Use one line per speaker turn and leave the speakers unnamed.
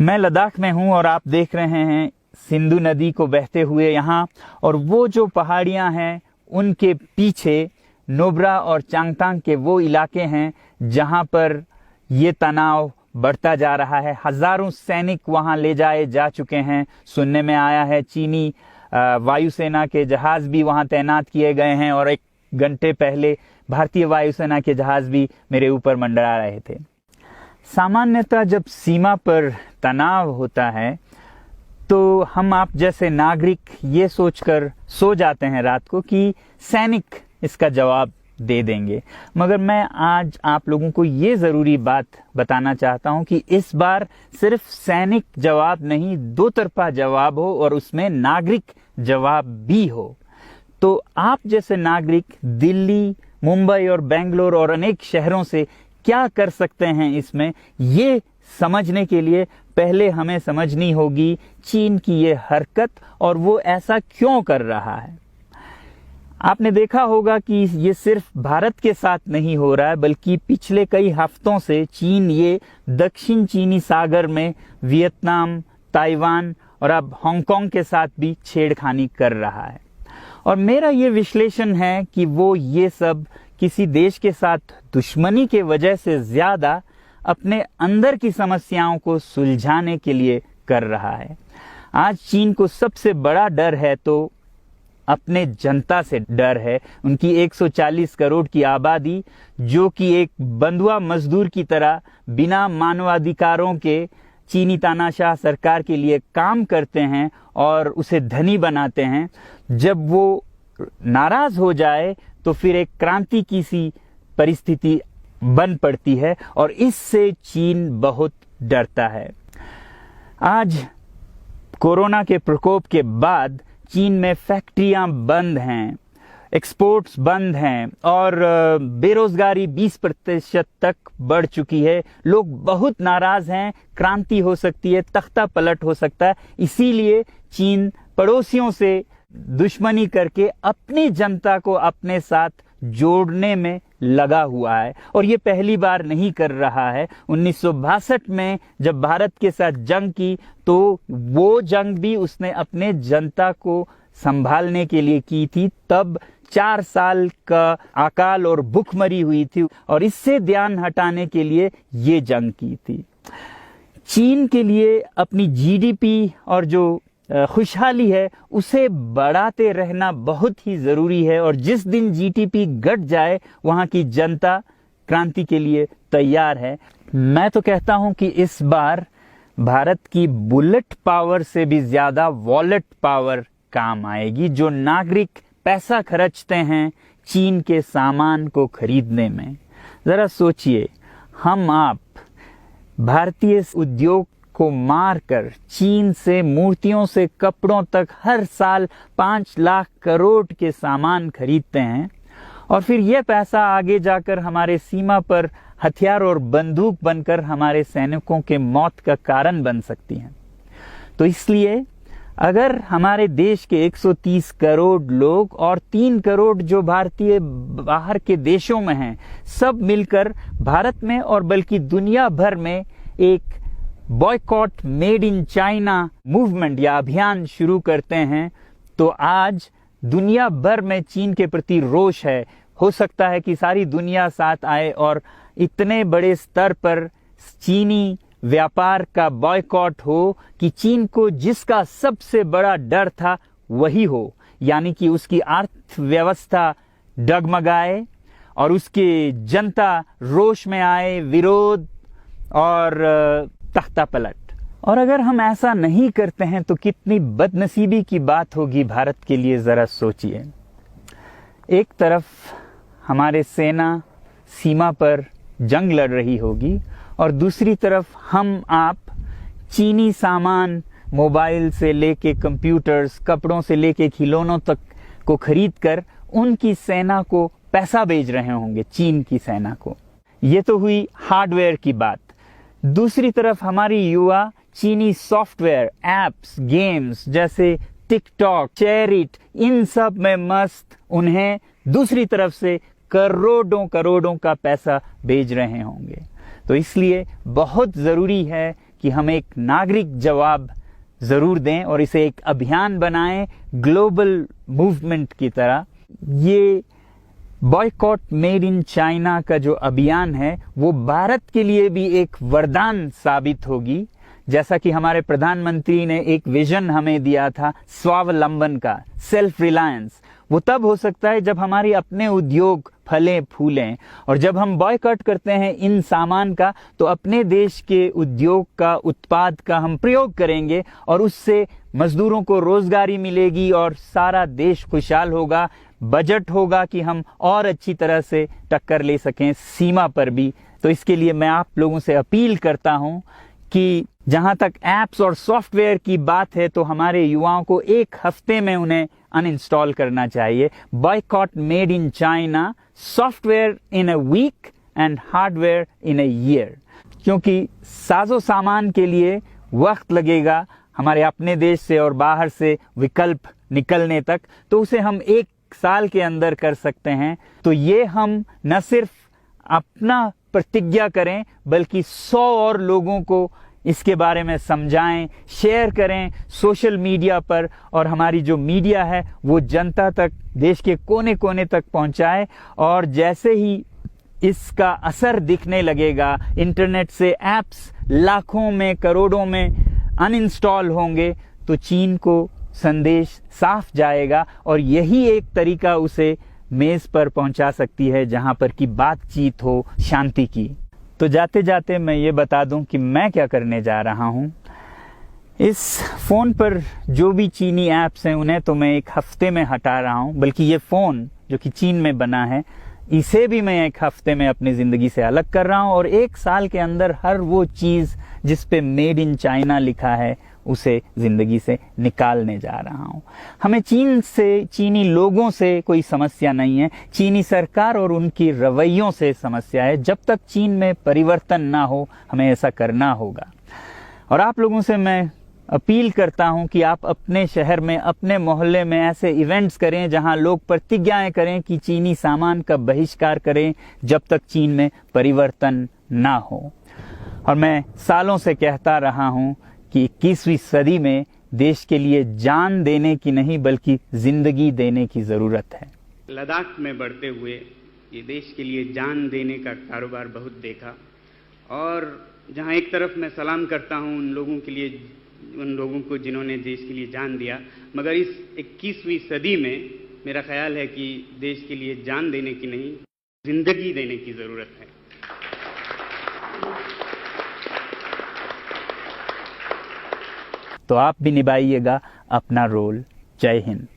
मैं लद्दाख में हूं और आप देख रहे हैं सिंधु नदी को बहते हुए यहाँ, और वो जो पहाड़ियाँ हैं उनके पीछे नुब्रा और चांगतांग के वो इलाके हैं जहाँ पर ये तनाव बढ़ता जा रहा है। हजारों सैनिक वहाँ ले जाए जा चुके हैं। सुनने में आया है चीनी वायुसेना के जहाज भी वहाँ तैनात किए गए हैं, और 1 घंटे पहले भारतीय वायुसेना के जहाज भी मेरे ऊपर मंडरा रहे थे। सामान्यतः जब सीमा पर तनाव होता है तो हम आप जैसे नागरिक ये सोचकर सो जाते हैं रात को कि सैनिक इसका जवाब दे देंगे, मगर मैं आज आप लोगों को ये ज़रूरी बात बताना चाहता हूं कि इस बार सिर्फ सैनिक जवाब नहीं, 2 तरफा जवाब हो और उसमें नागरिक जवाब भी हो। तो आप जैसे नागरिक दिल्ली, मुंबई और बेंगलोर और अनेक शहरों से क्या कर सकते हैं इसमें, ये समझने के लिए पहले हमें समझनी होगी चीन की ये हरकत और वो ऐसा क्यों कर रहा है। आपने देखा होगा कि ये सिर्फ भारत के साथ नहीं हो रहा है, बल्कि पिछले कई हफ्तों से चीन ये दक्षिण चीनी सागर में वियतनाम, ताइवान और अब हांगकांग के साथ भी छेड़खानी कर रहा है। और मेरा ये विश्लेषण है कि वो ये सब किसी देश के साथ दुश्मनी के वजह से ज्यादा अपने अंदर की समस्याओं को सुलझाने के लिए कर रहा है। आज चीन को सबसे बड़ा डर है तो अपने जनता से डर है। उनकी 140 करोड़ की आबादी जो कि एक बंधुआ मजदूर की तरह बिना मानवाधिकारों के चीनी तानाशाह सरकार के लिए काम करते हैं और उसे धनी बनाते हैं, जब वो नाराज हो जाए तो फिर एक क्रांति की सी परिस्थिति बन पड़ती है और इससे चीन बहुत डरता है। आज कोरोना के प्रकोप के बाद चीन में फैक्ट्रियां बंद हैं, एक्सपोर्ट्स बंद हैं और बेरोजगारी 20% तक बढ़ चुकी है। लोग बहुत नाराज हैं, क्रांति हो सकती है, तख्ता पलट हो सकता है। इसीलिए चीन पड़ोसियों से दुश्मनी करके अपनी जनता को अपने साथ जोड़ने में लगा हुआ है, और ये पहली बार नहीं कर रहा है। 1962 में जब भारत के साथ जंग की तो वो जंग भी उसने अपने जनता को संभालने के लिए की थी। तब 4 साल का अकाल और भूखमरी हुई थी और इससे ध्यान हटाने के लिए ये जंग की थी। चीन के लिए अपनी जीडीपी और जो खुशहाली है उसे बढ़ाते रहना बहुत ही जरूरी है, और जिस दिन जीडीपी घट जाए वहां की जनता क्रांति के लिए तैयार है। मैं तो कहता हूं कि इस बार भारत की बुलेट पावर से भी ज्यादा वॉलेट पावर काम आएगी। जो नागरिक पैसा खर्चते हैं चीन के सामान को खरीदने में, जरा सोचिए, हम आप भारतीय उद्योग को मारकर चीन से मूर्तियों से कपड़ों तक हर साल 5 लाख करोड़ के सामान खरीदते हैं, और फिर यह पैसा आगे जाकर हमारे सीमा पर हथियार और बंदूक बनकर हमारे सैनिकों के मौत का कारण बन सकती हैं। तो इसलिए अगर हमारे देश के 130 करोड़ लोग और 3 करोड़ जो भारतीय बाहर के देशों में हैं, सब मिलकर भारत में और बल्कि दुनिया भर में एक boycott made in China movement या अभियान शुरू करते हैं, तो आज दुनिया भर में चीन के प्रति रोष है। हो सकता है कि सारी दुनिया साथ आए और इतने बड़े स्तर पर चीनी व्यापार का बॉयकॉट हो कि चीन को जिसका सबसे बड़ा डर था वही हो, यानी कि उसकी अर्थव्यवस्था डगमगाए और उसकी जनता रोष में आए, विरोध और तख्ता पलट। और अगर हम ऐसा नहीं करते हैं तो कितनी बदनसीबी की बात होगी भारत के लिए, जरा सोचिए। एक तरफ हमारे सेना सीमा पर जंग लड़ रही होगी और दूसरी तरफ हम आप चीनी सामान, मोबाइल से लेके कंप्यूटर्स, कपड़ों से लेके खिलौनों तक को खरीद कर उनकी सेना को पैसा भेज रहे होंगे, चीन की सेना को। ये तो हुई हार्डवेयर की बात। दूसरी तरफ हमारी युवा चीनी सॉफ्टवेयर, एप्स, गेम्स जैसे टिकटॉक, शेयरिट, इन सब में मस्त, उन्हें दूसरी तरफ से करोड़ों करोड़ों का पैसा भेज रहे होंगे। तो इसलिए बहुत जरूरी है कि हम एक नागरिक जवाब ज़रूर दें और इसे एक अभियान बनाएं, ग्लोबल मूवमेंट की तरह। ये बॉयकॉट मेड इन चाइना का जो अभियान है वो भारत के लिए भी एक वरदान साबित होगी। जैसा कि हमारे प्रधानमंत्री ने एक विजन हमें दिया था स्वावलंबन का, सेल्फ रिलायंस, वो तब हो सकता है जब हमारे अपने उद्योग फलें फूलें। और जब हम बॉयकॉट करते हैं इन सामान का तो अपने देश के उद्योग का, उत्पाद का हम प्रयोग करेंगे और उससे मजदूरों को रोजगारी मिलेगी और सारा देश खुशहाल होगा। बजट होगा कि हम और अच्छी तरह से टक्कर ले सकें सीमा पर भी। तो इसके लिए मैं आप लोगों से अपील करता हूं कि जहां तक ऐप्स और सॉफ्टवेयर की बात है तो हमारे युवाओं को एक हफ्ते में उन्हें अनइंस्टॉल करना चाहिए। Boycott made in China, software in a week and hardware in a year. क्योंकि साजो सामान के लिए वक्त लगेगा हमारे अपने देश से और बाहर से विकल्प निकलने तक, तो उसे हम एक साल के अंदर कर सकते हैं। तो ये हम न सिर्फ अपना प्रतिज्ञा करें बल्कि 100 और लोगों को इसके बारे में समझाएं, शेयर करें सोशल मीडिया पर, और हमारी जो मीडिया है वो जनता तक, देश के कोने कोने तक पहुंचाए। और जैसे ही इसका असर दिखने लगेगा, इंटरनेट से ऐप्स लाखों में, करोड़ों में अनइंस्टॉल होंगे, तो चीन को संदेश साफ जाएगा और यही एक तरीका उसे मेज पर पहुंचा सकती है जहां पर की बातचीत हो शांति की। तो जाते जाते मैं ये बता दूं कि मैं क्या करने जा रहा हूं। इस फोन पर जो भी चीनी ऐप्स हैं उन्हें तो मैं एक हफ्ते में हटा रहा हूं, बल्कि ये फोन जो कि चीन में बना है इसे भी मैं एक हफ्ते में अपनी जिंदगी से अलग कर रहा हूं। और एक साल के अंदर हर वो चीज जिस पे मेड इन चाइना लिखा है उसे जिंदगी से निकालने जा रहा हूं। हमें चीन से, चीनी लोगों से कोई समस्या नहीं है, चीनी सरकार और उनकी रवैयों से समस्या है। जब तक चीन में परिवर्तन ना हो हमें ऐसा करना होगा। और आप लोगों से मैं अपील करता हूं कि आप अपने शहर में, अपने मोहल्ले में ऐसे इवेंट्स करें जहां लोग प्रतिज्ञाएं करें कि चीनी सामान का बहिष्कार करें जब तक चीन में परिवर्तन ना हो। और मैं सालों से कहता रहा हूं कि 21वीं सदी में देश के लिए जान देने की नहीं बल्कि जिंदगी देने की जरूरत है।
लद्दाख में बढ़ते हुए ये देश के लिए जान देने का कारोबार बहुत देखा, और जहां एक तरफ मैं सलाम करता हूं उन लोगों के लिए, उन लोगों को जिन्होंने देश के लिए जान दिया, मगर इस 21वीं सदी में मेरा ख्याल है कि देश के लिए जान देने की नहीं, जिंदगी देने की जरूरत है।
तो आप भी निभाइएगा अपना रोल। जय हिंद।